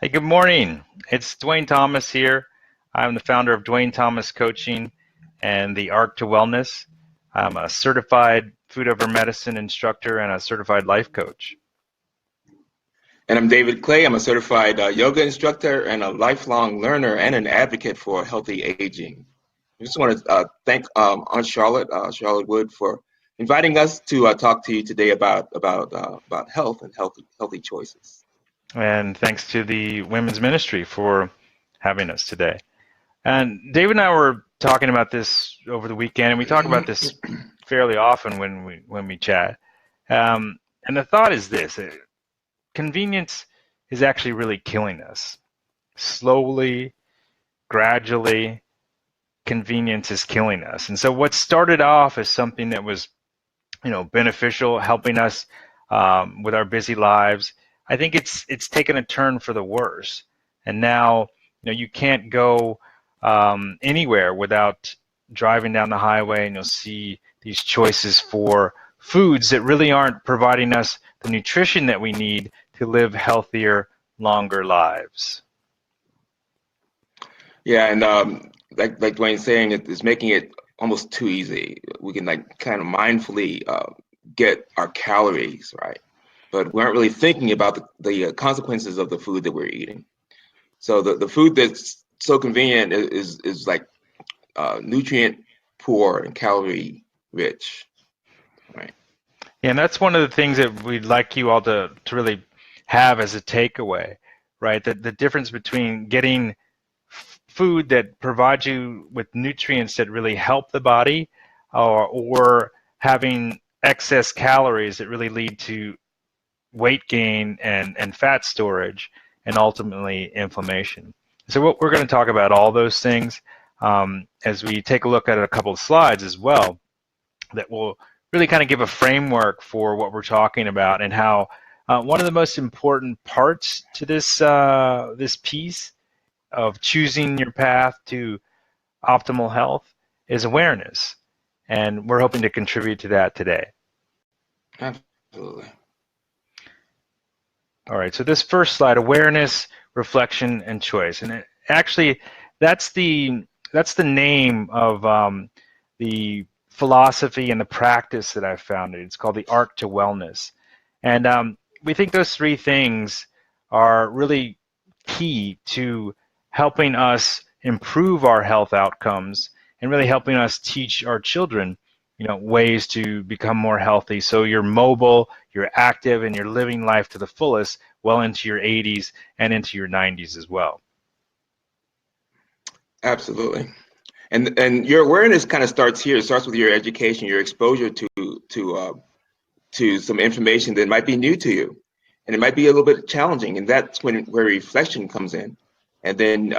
Hey, good morning. It's Dwayne Thomas here. I'm the founder of Dwayne Thomas Coaching and the Arc to Wellness. I'm a certified food over medicine instructor and a certified life coach. And I'm David Clay. I'm a certified yoga instructor and a lifelong learner and an advocate for healthy aging. I just want to thank Aunt Charlotte, Charlotte Wood, for inviting us to talk to you today about health and healthy choices. And thanks to the Women's Ministry for having us today. And David and I were talking about this over the weekend, and we talk about this fairly often when we chat. And the thought is this: convenience is actually really killing us. Slowly, gradually, convenience is killing us. And so what started off as something that was, beneficial, helping us with our busy lives, I think it's taken a turn for the worse. And now, you can't go anywhere without driving down the highway, and you'll see these choices for foods that really aren't providing us the nutrition that we need to live healthier, longer lives. Yeah, and like Dwayne's saying, it's making it almost too easy. We can like kind of mindfully get our calories right, but we aren't really thinking about the consequences of the food that we're eating. So the food that's so convenient is like nutrient poor and calorie rich, right? Yeah, and that's one of the things that we'd like you all to really have as a takeaway, right? The difference between getting food that provides you with nutrients that really help the body, or having excess calories that really lead to weight gain and fat storage and ultimately inflammation. So we're going to talk about all those things as we take a look at a couple of slides as well that will really kind of give a framework for what we're talking about and how one of the most important parts to this piece of choosing your path to optimal health is awareness. And we're hoping to contribute to that today. Absolutely. All right, so this first slide, awareness, reflection, and choice. And actually, that's the name of the philosophy and the practice that I've founded. It's called the Arc to Wellness. And we think those three things are really key to helping us improve our health outcomes and really helping us teach our children, ways to become more healthy. So you're mobile, you're active, and you're living life to the fullest well into your 80s and into your 90s as well. Absolutely. And your awareness kind of starts here. It starts with your education, your exposure to some information that might be new to you, and it might be a little bit challenging. And that's where reflection comes in, and then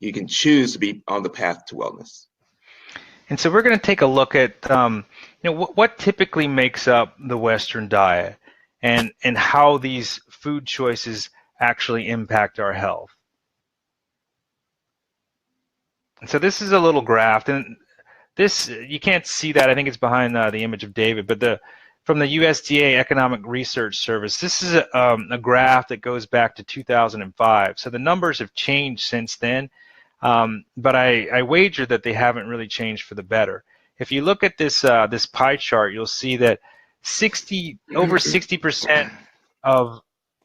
you can choose to be on the path to wellness. And so we're going to take a look at what typically makes up the Western diet and how these food choices actually impact our health. And so this is a little graph, and this, you can't see that. I think it's behind the image of David, but from the USDA Economic Research Service, this is a graph that goes back to 2005. So the numbers have changed since then, but I wager that they haven't really changed for the better. If you look at this this pie chart, you'll see that over 60% of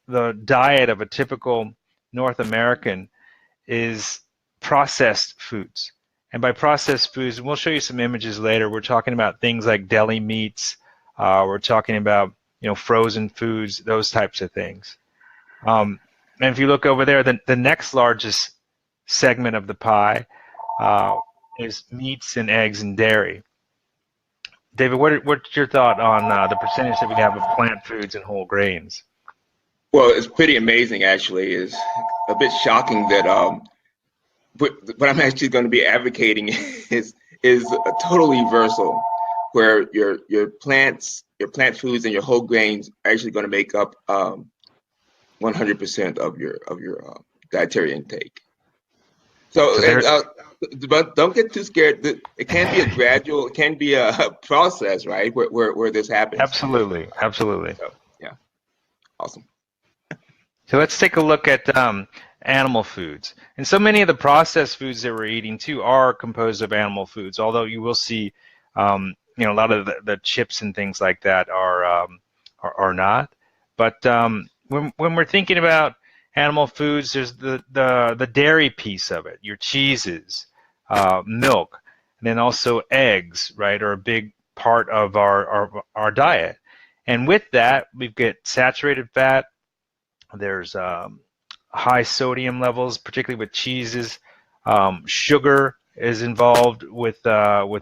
the diet of a typical North American is processed foods. And by processed foods, and we'll show you some images later, we're talking about things like deli meats, we're talking about frozen foods, those types of things. And if you look over there, the next largest segment of the pie is meats and eggs and dairy. David, what's your thought on the percentage that we have of plant foods and whole grains? Well, it's pretty amazing, actually. It's a bit shocking that what I'm actually going to be advocating is a total reversal, where your plant foods and your whole grains are actually going to make up 100% of your dietary intake. So, So there, but don't get too scared. It can be a gradual, it can be a process, right? Where this happens. absolutely, absolutely. So, yeah, awesome. So let's take a look at animal foods. And so many of the processed foods that we're eating too are composed of animal foods, although you will see a lot of the chips and things like that are not. But when we're thinking about animal foods, there's the dairy piece of it, your cheeses, milk, and then also eggs, right, are a big part of our diet. And with that, we've got saturated fat. There's high sodium levels, particularly with cheeses. Sugar is involved with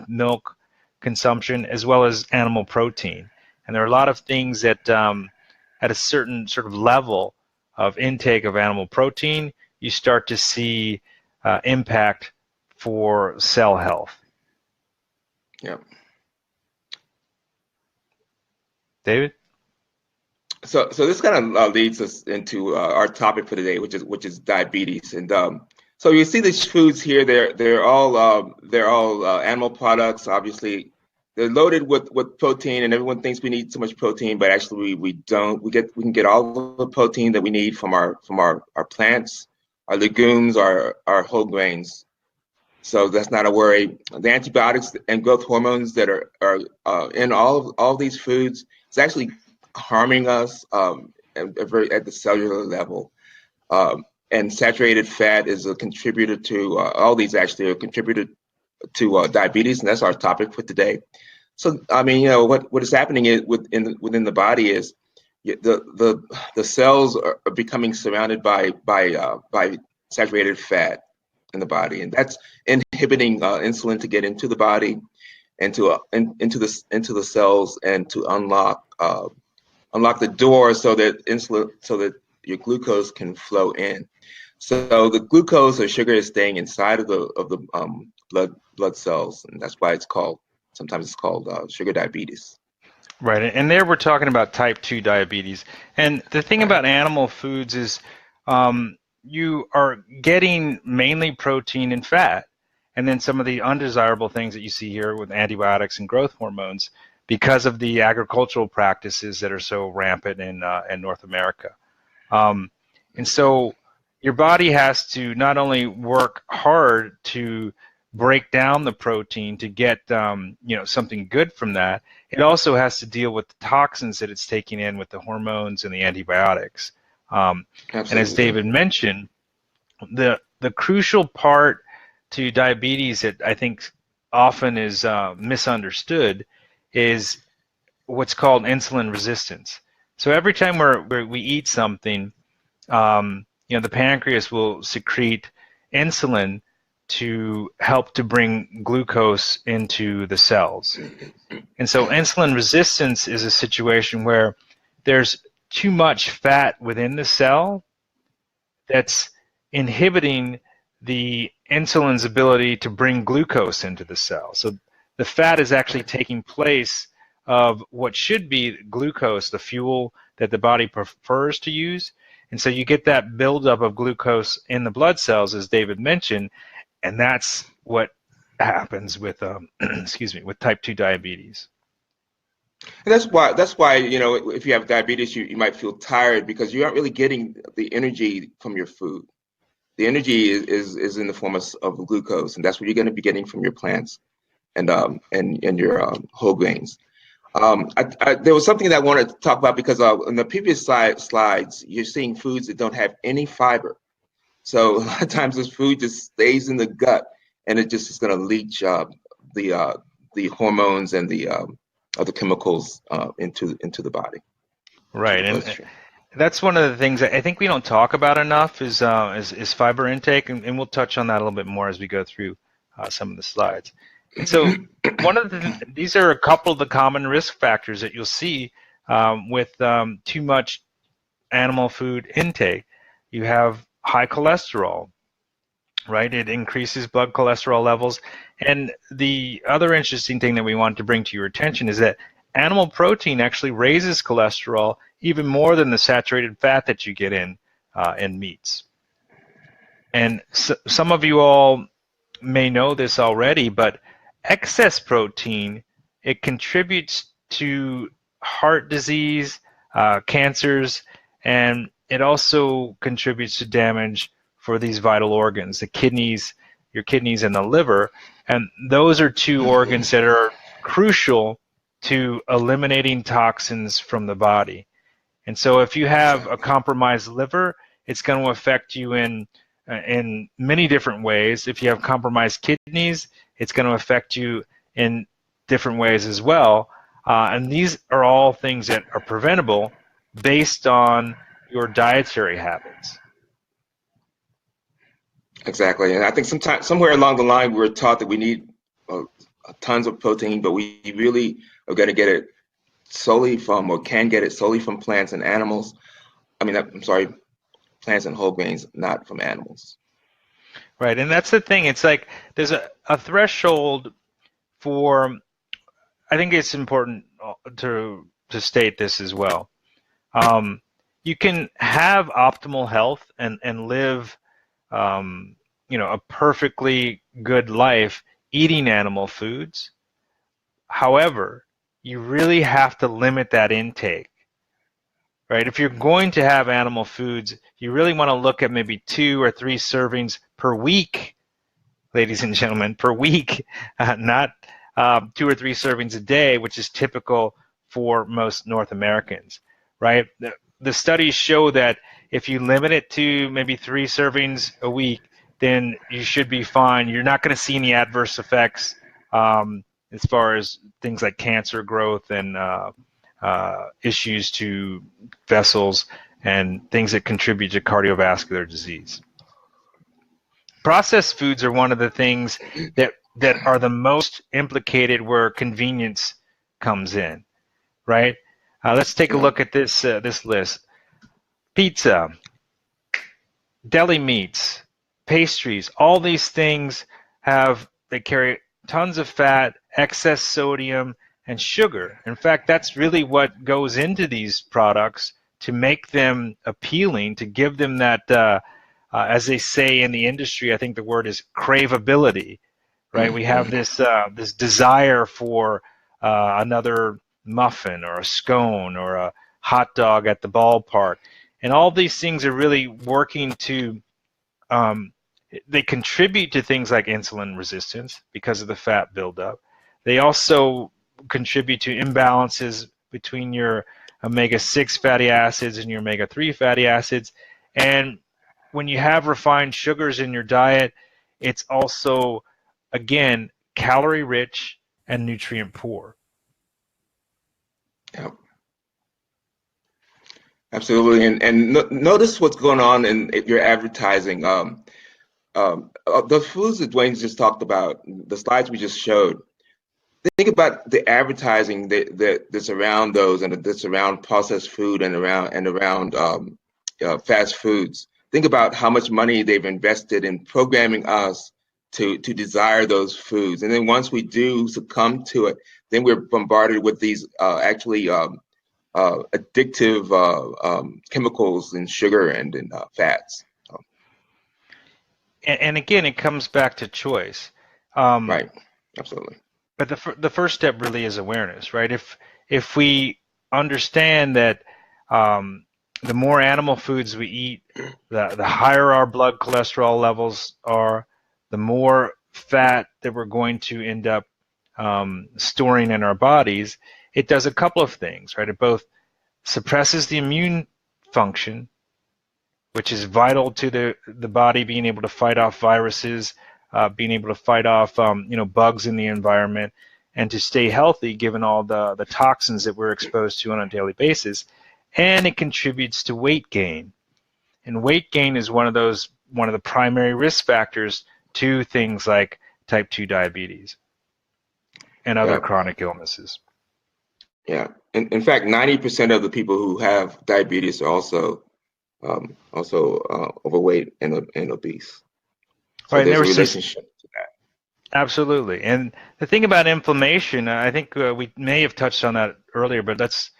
milk consumption, as well as animal protein. And there are a lot of things that at a certain sort of level of intake of animal protein, you start to see impact for cell health. Yeah. David? So this kind of leads us into our topic for today, which is diabetes. And so you see these foods here. They're all animal products. Obviously, they're loaded with protein, and everyone thinks we need so much protein, but actually we don't. We can get all the protein that we need from our plants, our legumes, our whole grains. So that's not a worry. The antibiotics and growth hormones that are in all these foods, it's actually harming us at the cellular level. And saturated fat is a contributor to all these actually are contributed to diabetes, and that's our topic for today. So I mean, what is happening within the body is the cells are becoming surrounded by saturated fat in the body, and that's inhibiting insulin to get into the body and into the cells and to unlock the door so that your glucose can flow in. So the glucose or sugar is staying inside of the blood cells, and that's why sometimes it's called sugar diabetes. Right, and there we're talking about type 2 diabetes. And the thing about animal foods is you are getting mainly protein and fat, and then some of the undesirable things that you see here with antibiotics and growth hormones because of the agricultural practices that are so rampant in North America. And so your body has to not only work hard to break down the protein to get something good from that, it also has to deal with the toxins that it's taking in with the hormones and the antibiotics. And as David mentioned, the crucial part to diabetes that I think often is misunderstood is what's called insulin resistance. So every time we eat something, the pancreas will secrete insulin to help to bring glucose into the cells. And so insulin resistance is a situation where there's too much fat within the cell that's inhibiting the insulin's ability to bring glucose into the cell. So the fat is actually taking place of what should be glucose, the fuel that the body prefers to use. And so you get that buildup of glucose in the blood cells, as David mentioned, and that's what happens with with type 2 diabetes. And that's why if you have diabetes, you might feel tired because you aren't really getting the energy from your food. The energy is in the form of glucose, and that's what you're going to be getting from your plants and your whole grains. There was something that I wanted to talk about because in the previous slides, you're seeing foods that don't have any fiber. So a lot of times this food just stays in the gut, and it just is going to leach the hormones and the other chemicals into the body. Right, and that's one of the things that I think we don't talk about enough is fiber intake, and we'll touch on that a little bit more as we go through some of the slides. And so these are a couple of the common risk factors that you'll see with too much animal food intake. You have high cholesterol, right? It increases blood cholesterol levels. And the other interesting thing that we want to bring to your attention is that animal protein actually raises cholesterol even more than the saturated fat that you get in meats. And some of you all may know this already, but excess protein, it contributes to heart disease, cancers, and it also contributes to damage for these vital organs, the kidneys, your kidneys and the liver. And those are two organs that are crucial to eliminating toxins from the body. And so if you have a compromised liver, it's going to affect you in many different ways. If you have compromised kidneys, it's going to affect you in different ways as well. And these are all things that are preventable based on your dietary habits. Exactly, and I think somewhere along the line, we were taught that we need tons of protein, but we really are going to get it solely from, or can get it solely from plants and animals. I mean, I'm sorry, plants and whole grains, not from animals. Right, and that's the thing. It's like there's a threshold for, I think it's important to state this as well. You can have optimal health and live a perfectly good life eating animal foods. However, you really have to limit that intake, right? If you're going to have animal foods, you really want to look at maybe 2 or 3 servings per week, ladies and gentlemen, per week, not 2 or 3 servings a day, which is typical for most North Americans, right? The studies show that if you limit it to maybe 3 servings a week, then you should be fine. You're not going to see any adverse effects as far as things like cancer growth and issues to vessels and things that contribute to cardiovascular disease. Processed foods are one of the things that are the most implicated where convenience comes in, right? Let's take a look at this list. Pizza, deli meats, pastries, all these things they carry tons of fat, excess sodium, and sugar. In fact, that's really what goes into these products to make them appealing, to give them that, as they say in the industry, I think the word is craveability, right? We have this desire for another muffin or a scone or a hot dog at the ballpark. And all these things are really working to they contribute to things like insulin resistance because of the fat buildup. They also contribute to imbalances between your omega-6 fatty acids and your omega-3 fatty acids. And when you have refined sugars in your diet, it's also, again, calorie rich and nutrient poor. Yep. Absolutely, and notice what's going on in your advertising. The foods that Dwayne just talked about, the slides we just showed. Think about the advertising that's around those, and that's around processed food and around fast foods. Think about how much money they've invested in programming us to desire those foods, and then once we do succumb to it, then we're bombarded with these addictive chemicals and sugar and fats. And again, it comes back to choice. Right. Absolutely. But the first step really is awareness, right? If we understand that the more animal foods we eat, the higher our blood cholesterol levels are, the more fat that we're going to end up storing in our bodies. It does a couple of things, right? It both suppresses the immune function, which is vital to the body being able to fight off viruses, being able to fight off bugs in the environment, and to stay healthy given all the toxins that we're exposed to on a daily basis. And it contributes to weight gain. And weight gain is one of the primary risk factors to things like type 2 diabetes and other chronic illnesses. Yeah. In fact, 90% of the people who have diabetes are also overweight and obese. So right, there's a relationship to that. Absolutely. And the thing about inflammation, I think we may have touched on that earlier, but let's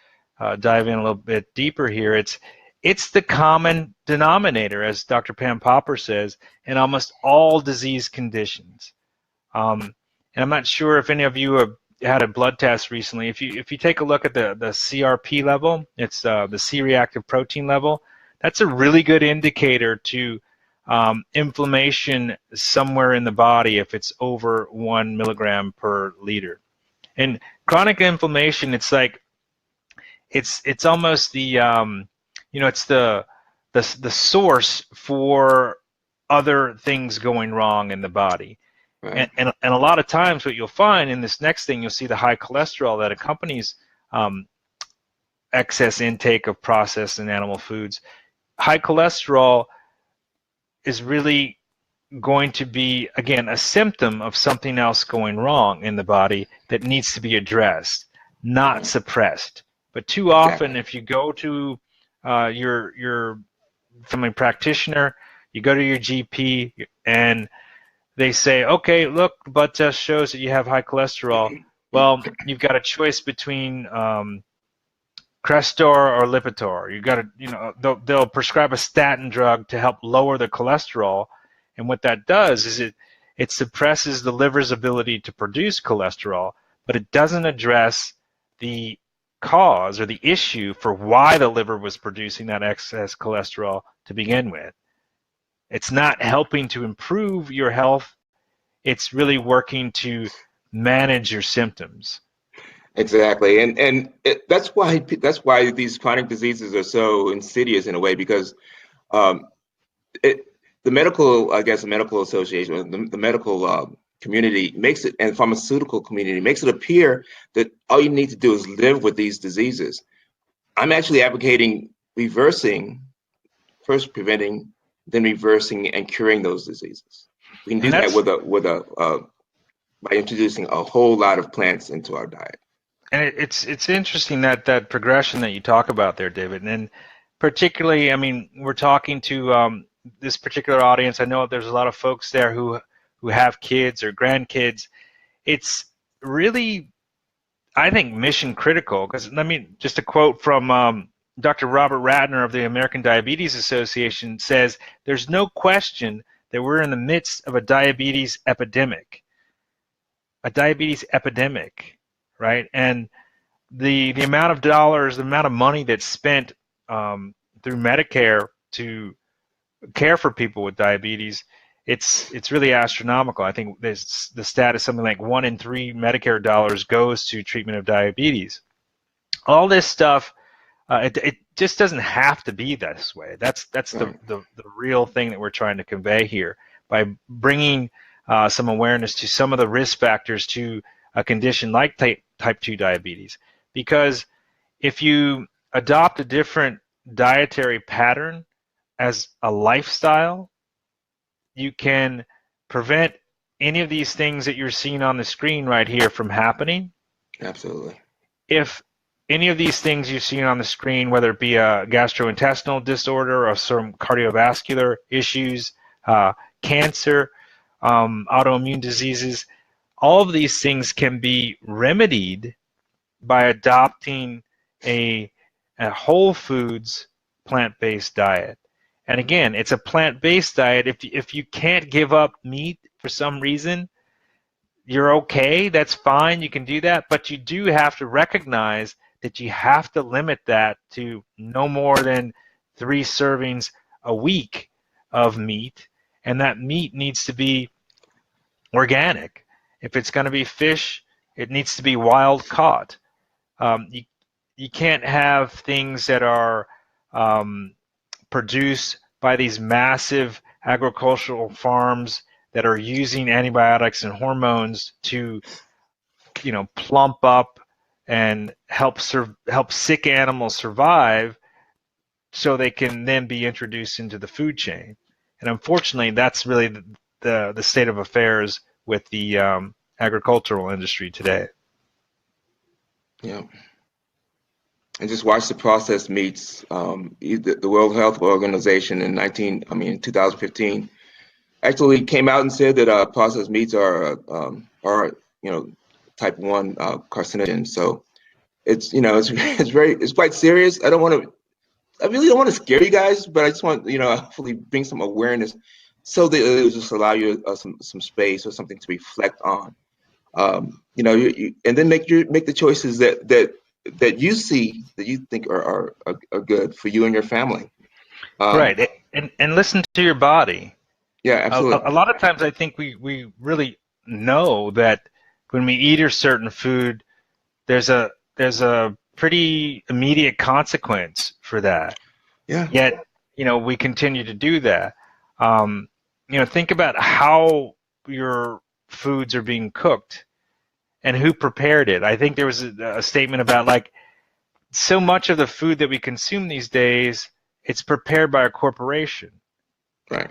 dive in a little bit deeper here. It's the common denominator, as Dr. Pam Popper says, in almost all disease conditions. And I'm not sure if any of you have had a blood test recently. If you take a look at the CRP level, it's the C-reactive protein level. that's a really good indicator to inflammation somewhere in the body if it's over 1 milligram per liter. And chronic inflammation, it's like it's almost the it's the source for other things going wrong in the body. Right. And a lot of times what you'll find in this next thing, you'll see the high cholesterol that accompanies excess intake of processed and animal foods. High cholesterol is really going to be, again, a symptom of something else going wrong in the body that needs to be addressed, not suppressed. But too often, if you go to your family practitioner, you go to your GP, and they say, okay, look, blood test shows that you have high cholesterol. Well, you've got a choice between Crestor or Lipitor. You got to, they'll prescribe a statin drug to help lower the cholesterol, and what that does is it suppresses the liver's ability to produce cholesterol, but it doesn't address the cause or the issue for why the liver was producing that excess cholesterol to begin with. It's not helping to improve your health. It's really working to manage your symptoms. Exactly, and that's why these chronic diseases are so insidious in a way, because the medical association, the medical community makes it, and pharmaceutical community makes it appear that all you need to do is live with these diseases. I'm actually advocating reversing, first preventing, then reversing and curing those diseases. We can do that by introducing a whole lot of plants into our diet. And it's interesting that progression that you talk about there, David. And particularly, I mean, we're talking to this particular audience. I know there's a lot of folks there who have kids or grandkids. It's really, I think, mission critical. Because just a quote from Dr. Robert Ratner of the American Diabetes Association says, "There's no question that we're in the midst of a diabetes epidemic." A diabetes epidemic, right? And the amount of dollars, the amount of money that's spent through Medicare to care for people with diabetes, it's really astronomical. I think the stat is something like 1 in 3 Medicare dollars goes to treatment of diabetes. All this stuff, it just doesn't have to be this way. That's the real thing that we're trying to convey here by bringing some awareness to some of the risk factors to a condition like type 2 diabetes. Because if you adopt a different dietary pattern as a lifestyle, you can prevent any of these things that you're seeing on the screen right here from happening. Absolutely. If any of these things you're seeing on the screen, whether it be a gastrointestinal disorder or some cardiovascular issues, cancer, autoimmune diseases, all of these things can be remedied by adopting a whole foods plant-based diet. And again, it's a plant-based diet. If you can't give up meat for some reason, you're okay. That's fine. You can do that. But you do have to recognize that you have to limit that to no more than 3 servings a week of meat. And that meat needs to be organic. If it's going to be fish, it needs to be wild caught. You can't have things that are produced by these massive agricultural farms that are using antibiotics and hormones to, plump up and help sick animals survive, so they can then be introduced into the food chain. And unfortunately, that's really the state of affairs with the agricultural industry today. Yeah. And just watch the processed meats. The World Health Organization in 2015 actually came out and said that processed meats are type 1 carcinogen. So it's quite serious. I really don't want to scare you guys, but I just want hopefully bring some awareness, so that it'll just allow you some space or something to reflect on. And then make the choices that you see, that you think are good for you and your family. Um, Right. And listen to your body. yeah, A absolutely. lot of times I think we really know that when we eat a certain food, there's a pretty immediate consequence for that. Yeah, Yet, we continue to do that. Um, think about how your foods are being cooked and who prepared it. I think there was a statement about like so much of the food that we consume these days, it's prepared by a corporation. right.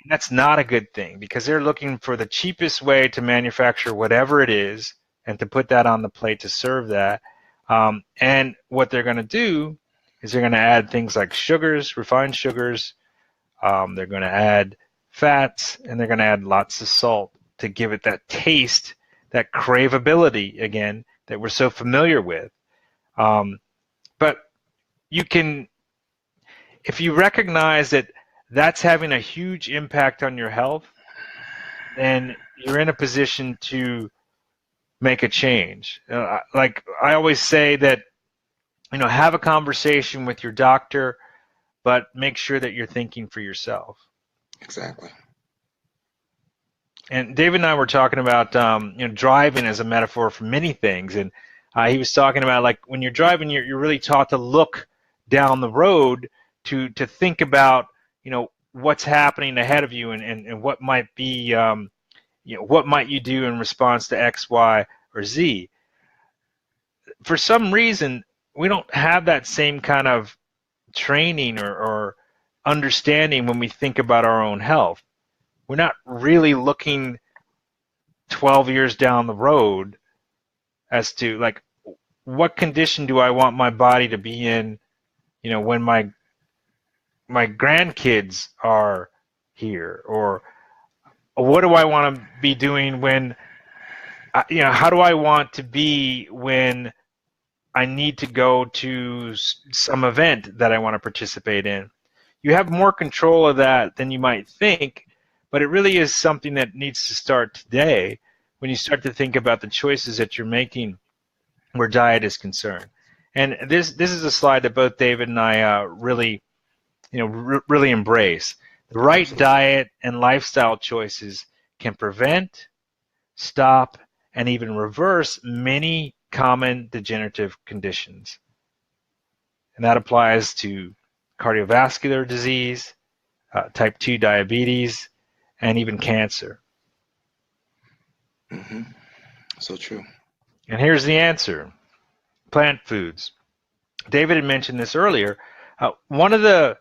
And that's not a good thing because they're looking for the cheapest way to manufacture whatever it is and to put that on the plate to serve that. And what they're going to do is they're going to add things like sugars, refined sugars. They're going to add fats, and they're going to add lots of salt to give it that taste, that craveability again that we're so familiar with. But you can, if you recognize that that's having a huge impact on your health, then you're in a position to make a change. Like I always say that, have a conversation with your doctor, but make sure that you're thinking for yourself. Exactly. And David and I were talking about, driving as a metaphor for many things, and he was talking about like when you're driving, you're really taught to look down the road to think about, what's happening ahead of you and what might be, what might you do in response to X, Y, or Z. For some reason, we don't have that same kind of training or understanding when we think about our own health. We're not really looking 12 years down the road as to like what condition do I want my body to be in, when my grandkids are here, or what do I want to be doing when, how do I want to be when I need to go to some event that I want to participate in. You have more control of that than you might think, but it really is something that needs to start today when you start to think about the choices that you're making where diet is concerned. And this is a slide that both David and I really, really embrace. The right Absolutely. diet and lifestyle choices can prevent, stop, and even reverse many common degenerative conditions. And that applies to cardiovascular disease, type 2 diabetes, and even cancer. Hmm. So true. And here's the answer: plant foods. David had mentioned this earlier. One of the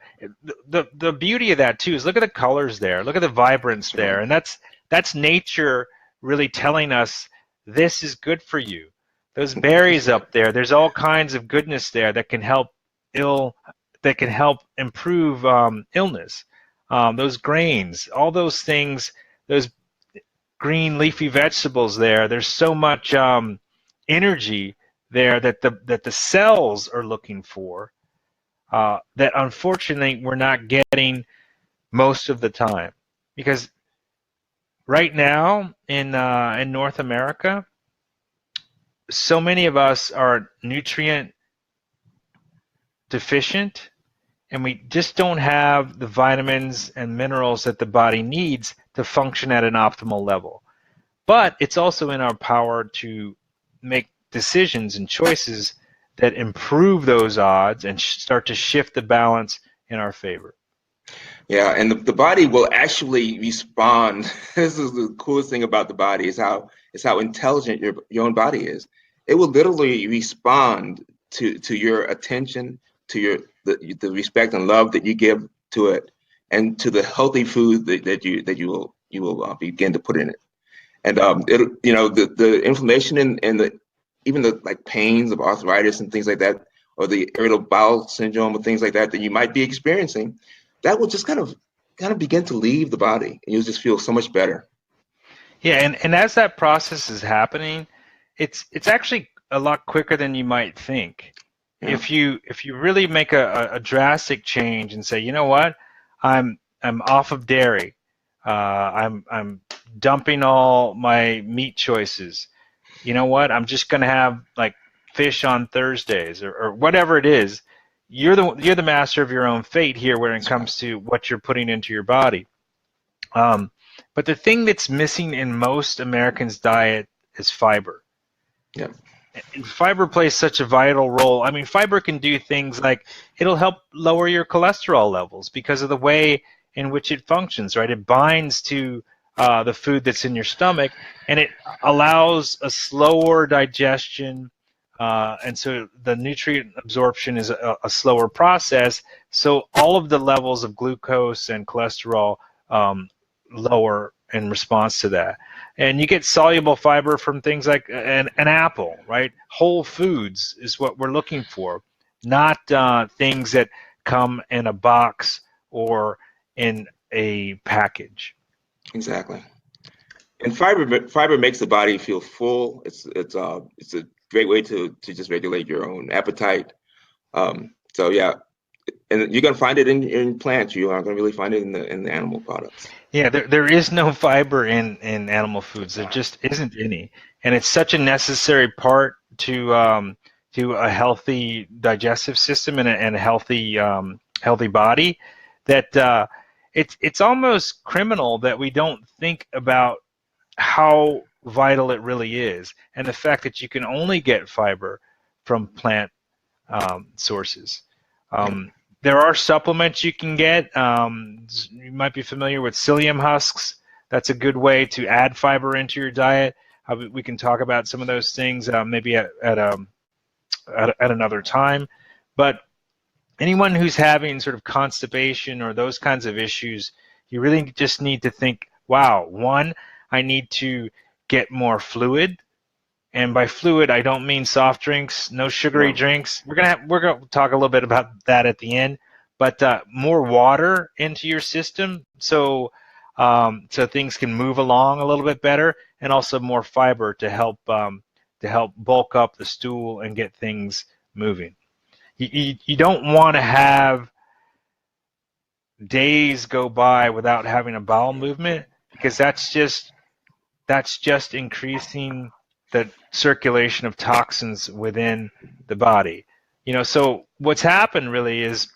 beauty of that too is look at the colors there, look at the vibrance That's right. there, and that's nature really telling us this is good for you. Those That's berries right. up there, there's all kinds of goodness there that can help ill, that can help improve illness. Those grains, all those things, those green leafy vegetables there. There's so much energy there that the cells are looking for that unfortunately we're not getting most of the time, because right now in North America, so many of us are nutrient deficient, and we just don't have the vitamins and minerals that the body needs to function at an optimal level. But it's also in our power to make decisions and choices that improve those odds and start to shift the balance in our favor. Yeah, and the body will actually respond. This is the coolest thing about the body is how intelligent your own body is. It will literally respond to your attention, to the respect and love that you give to it, and to the healthy food that you will begin to put in it. And it the inflammation and the even the like pains of arthritis and things like that, or the irritable bowel syndrome or things like that that you might be experiencing, that will just kind of begin to leave the body, and you'll just feel so much better. Yeah, and as that process is happening, it's actually a lot quicker than you might think. Yeah, If you really make a drastic change and say, you know what, I'm off of dairy, I'm dumping all my meat choices. You know what, I'm just going to have like fish on Thursdays or whatever it is. you're the master of your own fate here when it comes to what you're putting into your body. But the thing that's missing in most Americans' diet is fiber. Yeah. And fiber plays such a vital role. I mean, fiber can do things like it'll help lower your cholesterol levels because of the way in which it functions, right? It binds to the food that's in your stomach, and it allows a slower digestion, and so the nutrient absorption is a slower process. So all of the levels of glucose and cholesterol lower in response to that. And you get soluble fiber from things like an apple, right? Whole foods is what we're looking for, not things that come in a box or in a package. Exactly. And fiber makes the body feel full. It's a great way to just regulate your own appetite. So yeah, and you're gonna find it in plants. You aren't gonna really find it in the animal products. Yeah, there is no fiber in animal foods. There just isn't any, and it's such a necessary part to a healthy digestive system and a healthy healthy body that it's almost criminal that we don't think about how vital it really is, and the fact that you can only get fiber from plant sources. Yeah. There are supplements you can get. You might be familiar with psyllium husks. That's a good way to add fiber into your diet. We can talk about some of those things maybe at another time. But anyone who's having sort of constipation or those kinds of issues, you really just need to think, wow, one, I need to get more fluid. And by fluid, I don't mean soft drinks, no sugary drinks. We're gonna talk a little bit about that at the end, but more water into your system, so things can move along a little bit better, and also more fiber to help bulk up the stool and get things moving. You don't want to have days go by without having a bowel movement, because that's just increasing the circulation of toxins within the body. So what's happened really is,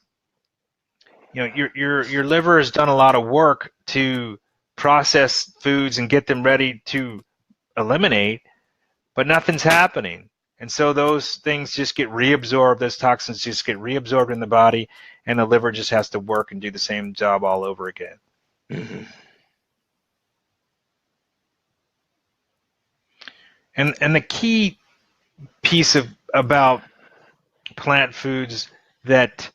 your liver has done a lot of work to process foods and get them ready to eliminate, but nothing's happening. And so those things just get reabsorbed, those toxins just get reabsorbed in the body, and the liver just has to work and do the same job all over again. Mm-hmm. And the key piece about plant foods that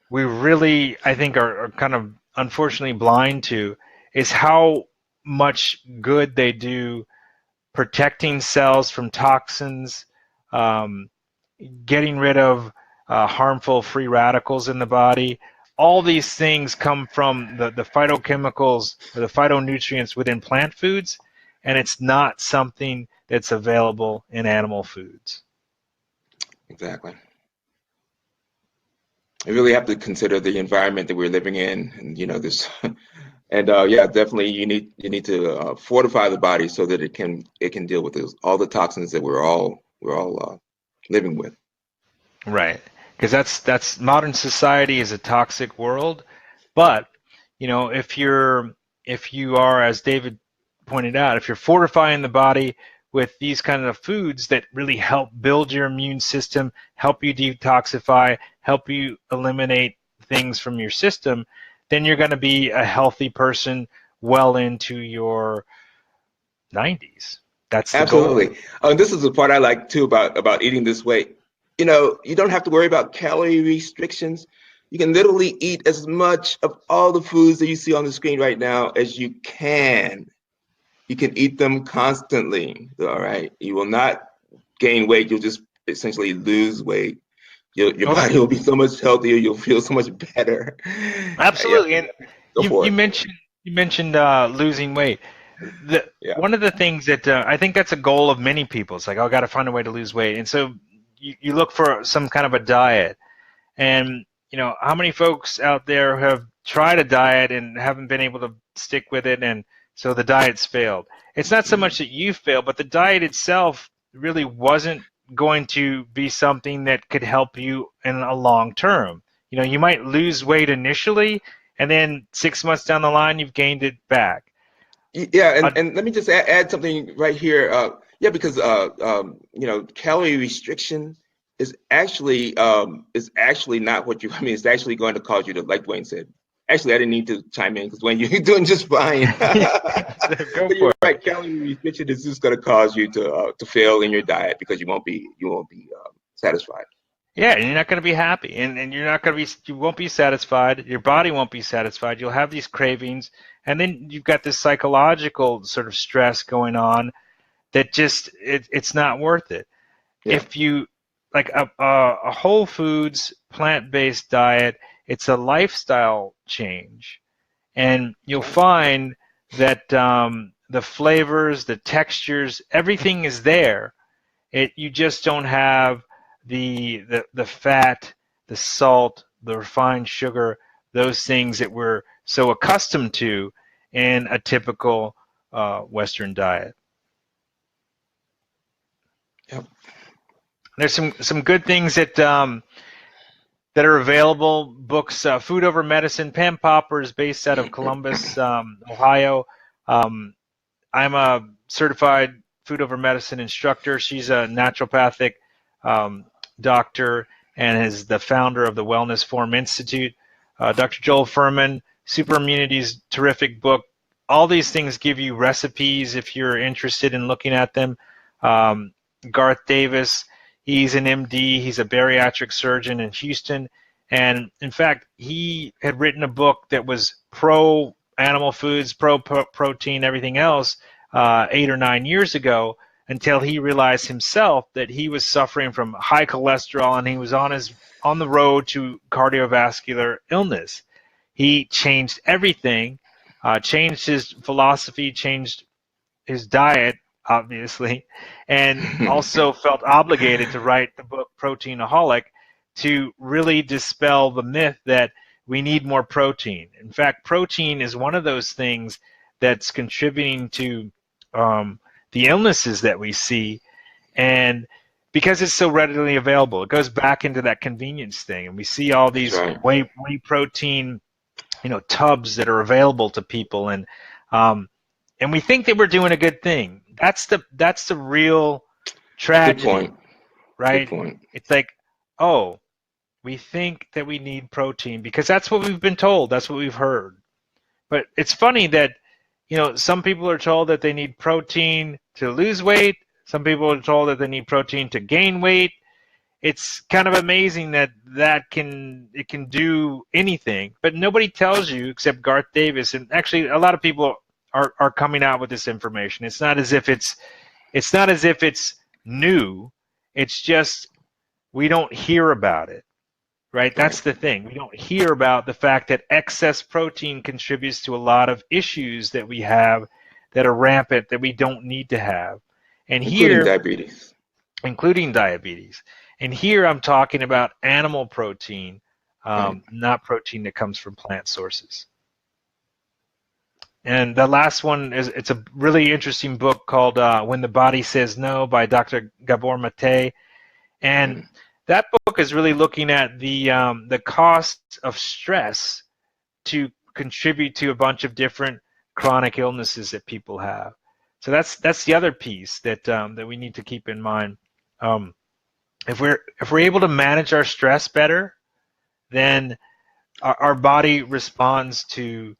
we really, I think, are kind of unfortunately blind to is how much good they do protecting cells from toxins, getting rid of harmful free radicals in the body. All these things come from the phytochemicals or the phytonutrients within plant foods, and it's not something that's available in animal foods. Exactly. You really have to consider the environment that we're living in, and this, and yeah, definitely you need to fortify the body so that it can deal with all the toxins that we're all living with. Right, because that's modern society is a toxic world, but if you are, as David pointed out, if you're fortifying the body with these kind of foods that really help build your immune system, help you detoxify, help you eliminate things from your system, then you're going to be a healthy person well into your 90s. That's the Absolutely. goal. This is the part I like too about eating this way. You don't have to worry about calorie restrictions. You can literally eat as much of all the foods that you see on the screen right now as you can. You can eat them constantly. All right. You will not gain weight. You'll just essentially lose weight. Your body will be so much healthier. You'll feel so much better. Absolutely. Yeah, And go for you it. mentioned losing weight. Yeah. One of the things that I think that's a goal of many people. It's like, oh, I got to find a way to lose weight, and so you look for some kind of a diet. And how many folks out there have tried a diet and haven't been able to stick with it, and so the diet's failed. It's not so much that you failed, but the diet itself really wasn't going to be something that could help you in a long term. You might lose weight initially, and then 6 months down the line, you've gained it back. Yeah, Uh, and let me just add something right here. Yeah, because calorie restriction is actually not what you. I mean, it's actually going to cause you to, like Dwayne said. Actually, I didn't need to chime in because Dwayne, you're doing just fine. Go But for you're it. right. Calorie restriction is just going to cause you to fail in your diet because you won't be satisfied. Yeah, and you're not going to be happy, and you won't be satisfied. Your body won't be satisfied. You'll have these cravings, and then you've got this psychological sort of stress going on that just it's not worth it. Yeah. If you like a whole foods plant-based diet, it's a lifestyle change, and you'll find that the flavors, the textures, everything is there. You just don't have the fat, the salt, the refined sugar, those things that we're so accustomed to in a typical Western diet. Yep. There's some good things that are available. Books, Food Over Medicine. Pam Popper is based out of Columbus, Ohio. Um, I'm a certified food over medicine instructor. She's a naturopathic um, doctor and is the founder of the Wellness Form Institute. Dr. Joel Furman, Super Immunity's terrific book. All these things give you recipes if you're interested in looking at them. Um, Garth Davis, he's an MD. He's a bariatric surgeon in Houston. And in fact, he had written a book that was pro animal foods, protein, everything else, 8 or 9 years ago, until he realized himself that he was suffering from high cholesterol and he was on the road to cardiovascular illness. He changed everything, changed his philosophy, changed his diet, obviously, and also felt obligated to write the book Proteinaholic to really dispel the myth that we need more protein. In fact, protein is one of those things that's contributing to the illnesses that we see, and because it's so readily available, it goes back into that convenience thing, and we see all That's these right. whey protein, tubs that are available to people, um, and we think that we're doing a good thing. That's the real Good tragedy, point. Good right? point. It's like, oh, we think that we need protein because that's what we've been told, that's what we've heard. But it's funny that, some people are told that they need protein to lose weight. Some people are told that they need protein to gain weight. It's kind of amazing that it can do anything, but nobody tells you except Garth Davis. And actually, a lot of people are coming out with this information. It's not as if it's new. It's just we don't hear about it. Right? Right. That's the thing. We don't hear about the fact that excess protein contributes to a lot of issues that we have that are rampant that we don't need to have. And Including here, diabetes. including diabetes. And here I'm talking about animal protein, Right. not protein that comes from plant sources. And the last one it's a really interesting book called When the Body Says No by Dr. Gabor Mate. And Mm. that book is really looking at the cost of stress to contribute to a bunch of different chronic illnesses that people have. So that's the other piece that we need to keep in mind. Um, if we're able to manage our stress better, then our body responds to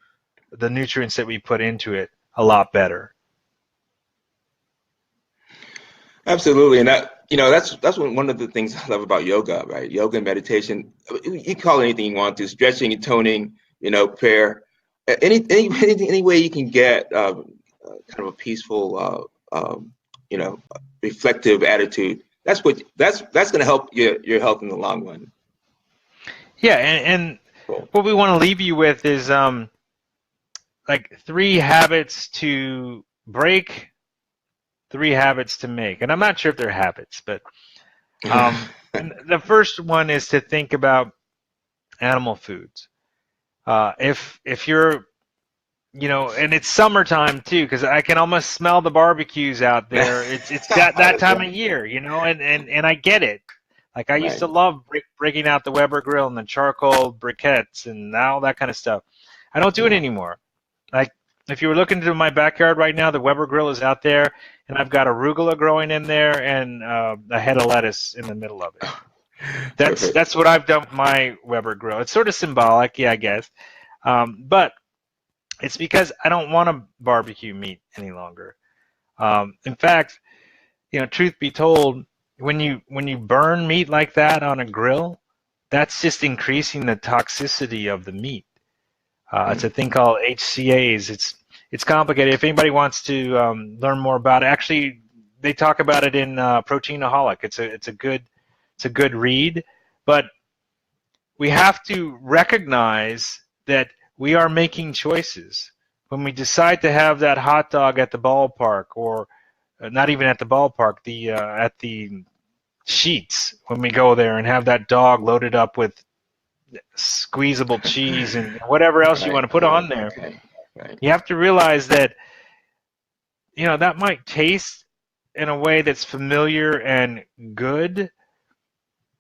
the nutrients that we put into it a lot better. Absolutely, and that's one of the things I love about yoga, right? Yoga and meditation. You can call it anything you want to, stretching and toning, prayer, any way you can get kind of a peaceful, reflective attitude. That's going to help your health in the long run. Yeah, and Cool. what we want to leave you with is like 3 habits to break, 3 habits to make. And I'm not sure if they're habits, but and the first one is to think about animal foods. If you're and it's summertime too, because I can almost smell the barbecues out there. It's that That's time right. of year, and I get it. Like I used Right. to love breaking out the Weber grill and the charcoal briquettes and all that kind of stuff. I don't do it Yeah. anymore. Like if you were looking into my backyard right now, the Weber grill is out there, and I've got arugula growing in there and a head of lettuce in the middle of it. That's Perfect. that's what I've done with my Weber grill. It's sort of symbolic, yeah, I guess. But it's because I don't want to barbecue meat any longer. In fact, truth be told, when you burn meat like that on a grill, that's just increasing the toxicity of the meat. It's a Mm. thing called HCAs. It's complicated. If anybody wants to learn more about it, actually, they talk about it in Proteinaholic. It's a good read, but we have to recognize that we are making choices. When we decide to have that hot dog at the ballpark, or not even at the ballpark, at the Sheets, when we go there and have that dog loaded up with squeezable cheese and whatever else you want Right. to put on there, Okay. Right. you have to realize that that might taste in a way that's familiar and good,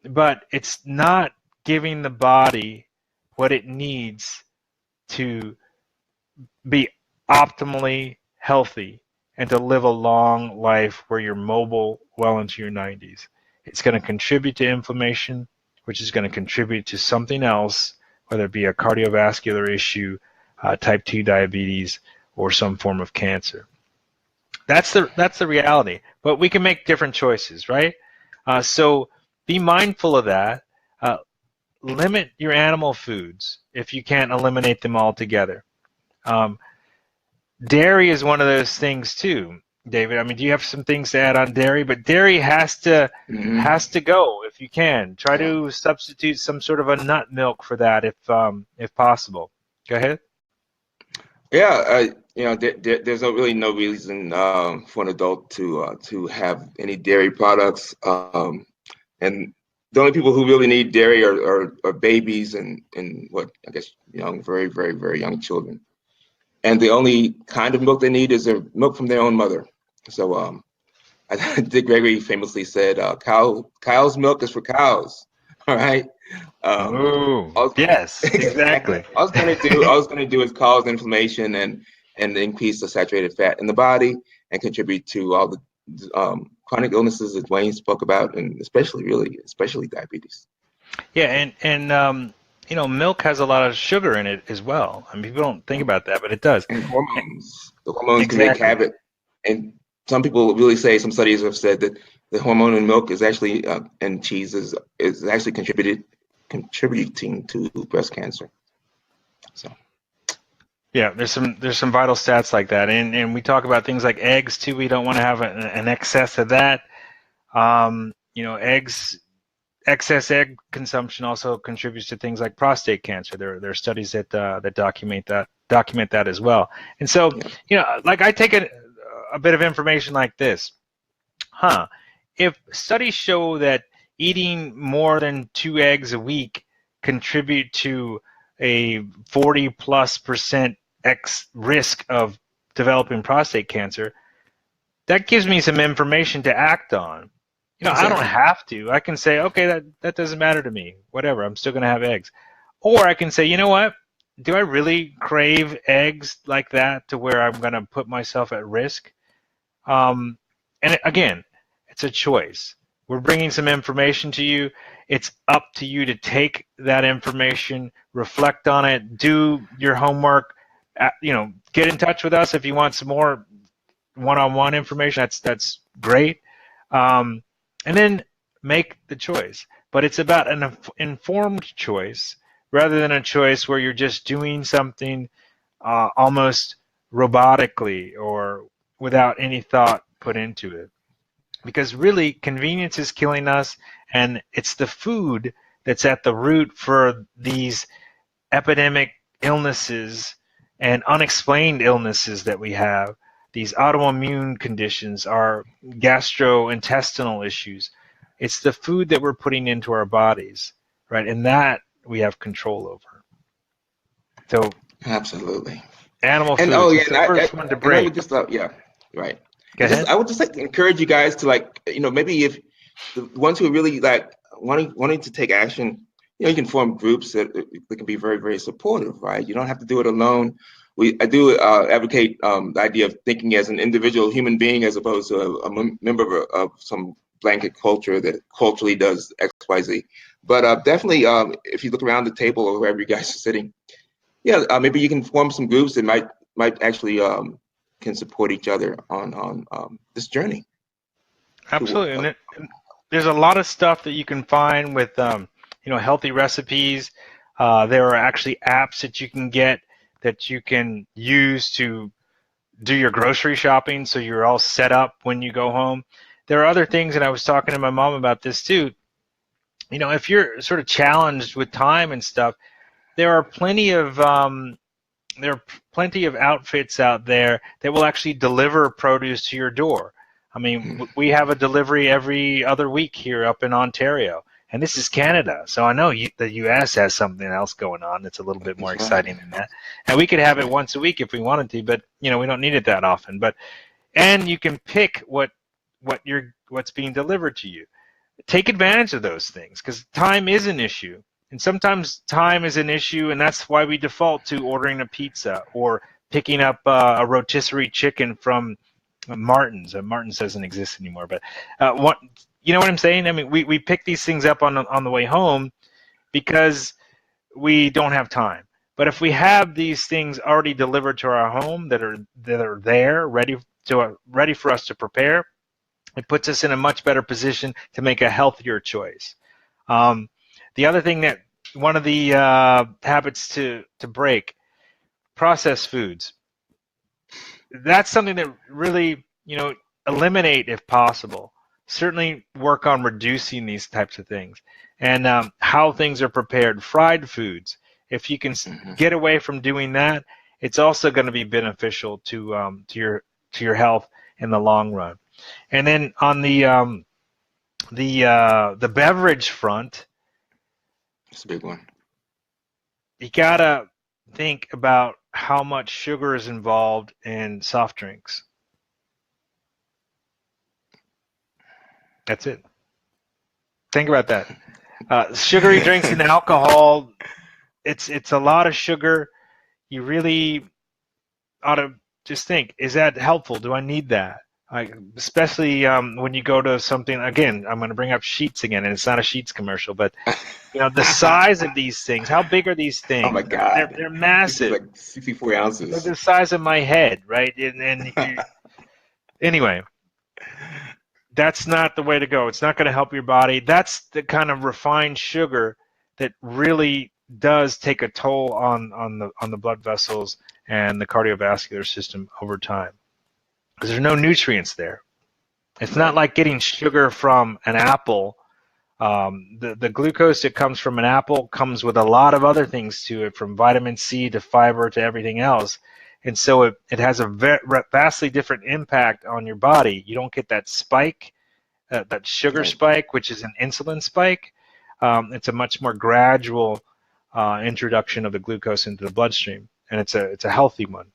but it's not giving the body what it needs to be optimally healthy and to live a long life where you're mobile well into your 90s. It's going to contribute to inflammation, which is going to contribute to something else, whether it be a cardiovascular issue, type 2 diabetes, or some form of cancer. That's the reality. But we can make different choices, right? So be mindful of that. Uh, Limit your animal foods if you can't eliminate them altogether. Um, Dairy is one of those things too, David. I mean, do you have some things to add on dairy? But dairy has to Hmm. has to go if you can. Try Yeah. to substitute some sort of a nut milk for that if possible. Go ahead. Yeah. There's really no reason for an adult to have any dairy products. And the only people who really need dairy are babies and what I guess young, very, very, very young children. And the only kind of milk they need is their milk from their own mother. So Dick Gregory famously said, "Cow's milk is for cows." All right. Um, Oh, I was, yes, exactly. exactly. I was gonna do is cause inflammation and increase the saturated fat in the body and contribute to all the chronic illnesses that Dwayne spoke about, and especially diabetes. Yeah, and milk has a lot of sugar in it as well. I mean, people don't think about that, but it does. And hormones. The hormones can make Exactly. havoc. And some people really say, some studies have said that the hormone in milk is actually and cheese is actually contributing to breast cancer. So Yeah, there's some vital stats like that, and we talk about things like eggs too. We don't want to have an excess of that. Eggs excess egg consumption also contributes to things like prostate cancer. There are studies that document that as well. And so, yeah, like I take a bit of information like this. If studies show that eating more than 2 eggs a week contribute to a 40+% X risk of developing prostate cancer, that gives me some information to act on. I don't exactly. have to. I can say, okay, that doesn't matter to me. Whatever, I'm still going to have eggs. Or I can say, you know what? Do I really crave eggs like that to where I'm going to put myself at risk? Again, it's a choice. We're bringing some information to you. It's up to you to take that information, reflect on it, do your homework. Get in touch with us if you want some more one-on-one information. That's great, and then make the choice. But it's about an informed choice rather than a choice where you're just doing something almost robotically or without any thought put into it. Because really, convenience is killing us, and it's the food that's at the root for these epidemic illnesses and unexplained illnesses that we have. These autoimmune conditions are gastrointestinal issues. It's the food that we're putting into our bodies, right? And that we have control over. So Absolutely. Animal And oh foods. yeah, It's the first one to and I would break. just yeah, right. Go ahead. I would just like to encourage you guys to, like, maybe if the ones who are really like wanting to take action, you can form groups that can be very, very supportive, right? You don't have to do it alone. I do advocate the idea of thinking as an individual human being as opposed to a member of some blanket culture that culturally does X, Y, Z. But definitely, if you look around the table or wherever you guys are sitting, yeah, maybe you can form some groups that might actually can support each other on this journey. Absolutely. And there's a lot of stuff that you can find with healthy recipes. There are actually apps that you can get that you can use to do your grocery shopping, so you're all set up when you go home. There are other things, and I was talking to my mom about this too. If you're sort of challenged with time and stuff, there are plenty of outfits out there that will actually deliver produce to your door. I mean, we have a delivery every other week here up in Ontario, and this is Canada, so I know the U.S. has something else going on that's a little bit more exciting than that. And we could have it once a week if we wanted to, but we don't need it that often. And you can pick what's being delivered to you. Take advantage of those things, because time is an issue. And sometimes time is an issue, and that's why we default to ordering a pizza or picking up a rotisserie chicken from Martin's. Martin's doesn't exist anymore, but you know what I'm saying? I mean, we pick these things up on the way home because we don't have time. But if we have these things already delivered to our home that are there, ready for us to prepare, it puts us in a much better position to make a healthier choice. The other thing one of the habits to break, processed foods. That's something that really, eliminate if possible. Certainly work on reducing these types of things and how things are prepared. Fried foods. If you can get away from doing that, it's also going to be beneficial to your health in the long run. And then on the beverage front, it's a big one. You gotta think about how much sugar is involved in soft drinks. That's it. Think about that. Sugary drinks and alcohol, it's a lot of sugar. You really ought to just think, is that helpful? Do I need that? Especially when you go to something, again, I'm going to bring up Sheetz again, and it's not a Sheetz commercial, but the size of these things, how big are these things? Oh my God. They're massive. Like 64 ounces. They're the size of my head, right? Anyway, that's not the way to go. It's not going to help your body. That's the kind of refined sugar that really does take a toll on the blood vessels and the cardiovascular system over time, because there's no nutrients there. It's not like getting sugar from an apple. The glucose that comes from an apple comes with a lot of other things to it, from vitamin C to fiber to everything else. And so it has a vastly different impact on your body. You don't get that spike, that sugar spike, which is an insulin spike. It's a much more gradual introduction of the glucose into the bloodstream, and it's a healthy one.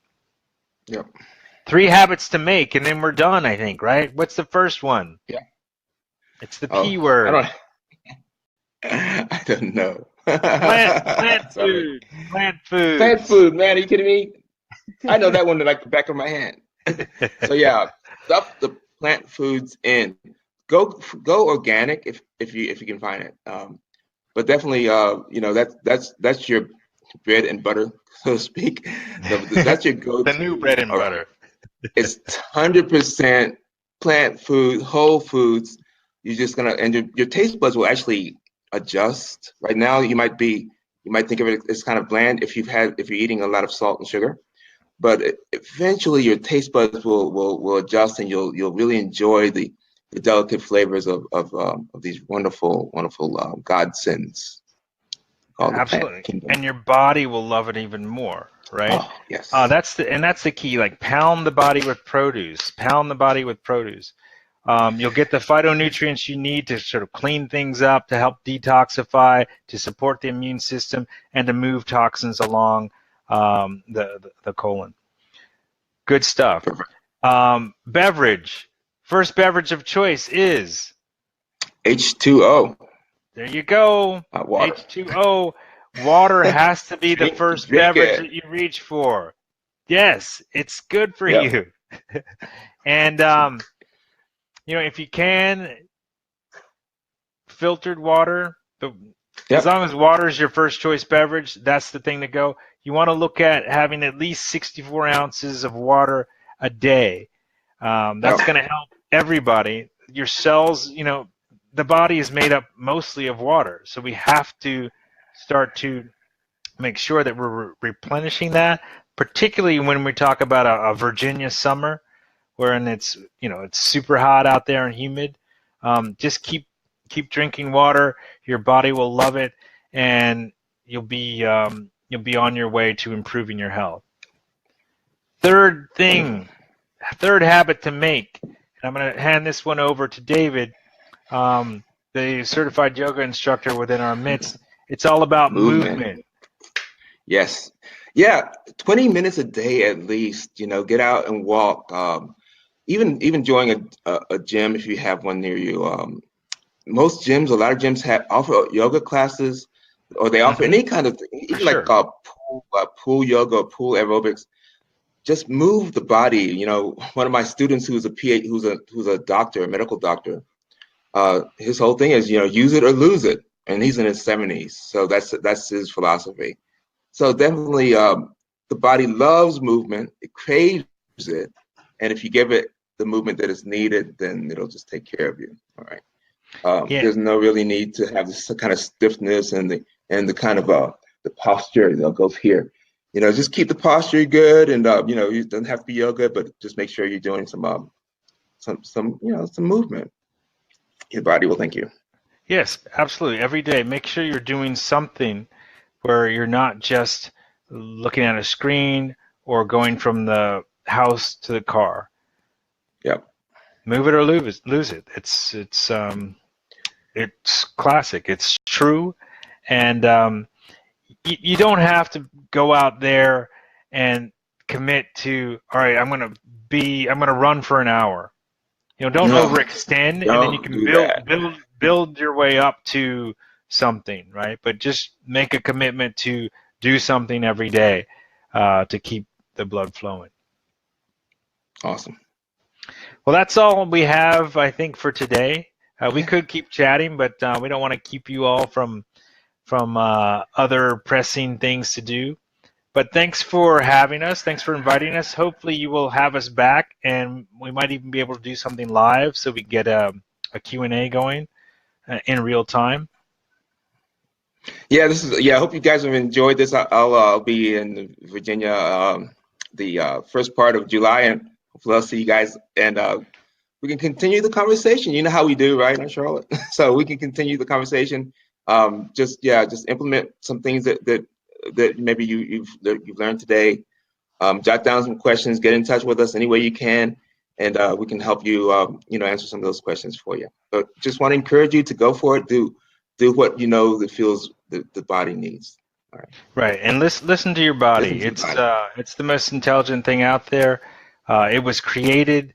Yep. 3 habits to make, and then we're done, I think, right? What's the first one? Yeah. It's the P word. I don't know. Plant food. Plant food. Plant food, man. Are you kidding me? I know that one like the back of my hand. So yeah, stuff the plant foods in. Go organic if you can find it. But definitely, that's your bread and butter, so to speak. That's your go-to. The new bread and butter. It's 100% plant food, whole foods. You're just gonna, and your taste buds will actually adjust. Right now, you might think of it as kind of bland if you're eating a lot of salt and sugar, but eventually your taste buds will adjust, and you'll really enjoy the delicate flavors of these wonderful godsends. Absolutely, and your body will love it even more, right? Oh, yes. That's the key. Like, pound the body with produce. Pound the body with produce. You'll get the phytonutrients you need to sort of clean things up, to help detoxify, to support the immune system, and to move toxins along the colon. Good stuff. Perfect. Beverage. First beverage of choice is, H2O. there you go, Water. H2O. Water has to be the first Drink beverage it. that you reach for. Yes, it's good for Yep. you. And if you can, filtered water. As Yep. long as water is your first choice beverage, that's the thing to go. You want to look at having at least 64 ounces of water a day. That's Yep. going to help everybody. Your cells, the body is made up mostly of water, so we have to start to make sure that we're replenishing that, particularly when we talk about a Virginia summer, wherein it's super hot out there and humid. Just keep drinking water. Your body will love it, and you'll be on your way to improving your health. Third habit to make, and I'm going to hand this one over to David, the certified yoga instructor within our midst. It's all about movement. Yes. Yeah. 20 minutes a day at least. Get out and walk. Even join a gym if you have one near you. A lot of gyms offer yoga classes, or they offer any kind of thing, even sure. like pool yoga or pool aerobics. Just move the body. One of my students who's a doctor, a medical doctor, his whole thing is, use it or lose it, and he's in his 70s, so that's his philosophy. So definitely, the body loves movement. It craves it, and if you give it the movement that is needed, then it'll just take care of you. All right. There's no really need to have this kind of stiffness and the kind of the posture that goes here. Just keep the posture good, and you don't have to be yoga, but just make sure you're doing some movement. Your body will thank you. Yes, absolutely. Every day, make sure you're doing something where you're not just looking at a screen or going from the house to the car. Yep. Move it or lose it. It's classic. It's true, and you don't have to go out there and commit to, all right, I'm gonna run for an hour. Don't overextend, and then you can build your way up to something, right? But just make a commitment to do something every day to keep the blood flowing. Awesome. Well, that's all we have, I think, for today. We could keep chatting, but we don't want to keep you all from other pressing things to do. But thanks for having us. Thanks for inviting us. Hopefully you will have us back, and we might even be able to do something live so we get a Q&A going in real time. Yeah, I hope you guys have enjoyed this. I'll be in Virginia the first part of July, and hopefully I'll see you guys, and we can continue the conversation. You know how we do, right, in Charlotte? So we can continue the conversation. Just implement some things that maybe you've learned today. Jot down some questions. Get in touch with us any way you can, and we can help you. Answer some of those questions for you. But just want to encourage you to go for it. Do what that feels the body needs. All right. Right, and listen to your body. It's the most intelligent thing out there. It was created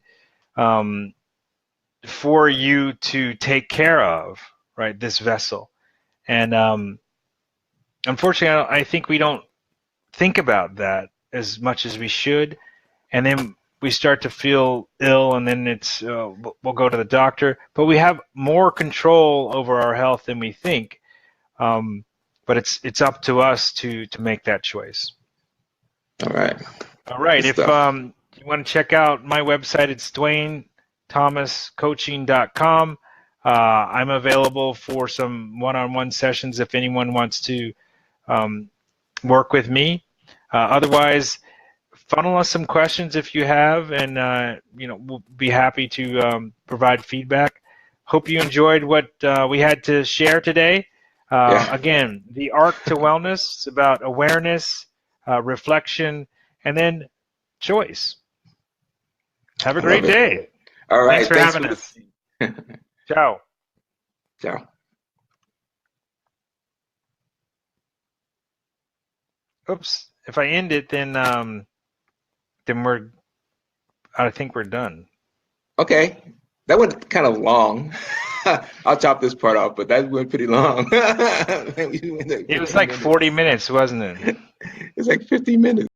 for you to take care of, right? This vessel, and unfortunately, I think we don't think about that as much as we should, and then we start to feel ill, and then we'll go to the doctor. But we have more control over our health than we think. But it's up to us to make that choice. All right. All right. If you want to check out my website, it's DwayneThomasCoaching.com. I'm available for some one-on-one sessions if anyone wants to work with me. Otherwise, funnel us some questions if you have, and we'll be happy to provide feedback. Hope you enjoyed what we had to share today. Again, the arc to wellness is about awareness, reflection, and then choice. Have a great day. All right. Thanks for having us. Ciao. Ciao. Oops. if I end it, then I think we're done. Okay, that went kind of long. I'll chop this part off, but that went pretty long. It was like 40 minutes, wasn't it? It's like 50 minutes.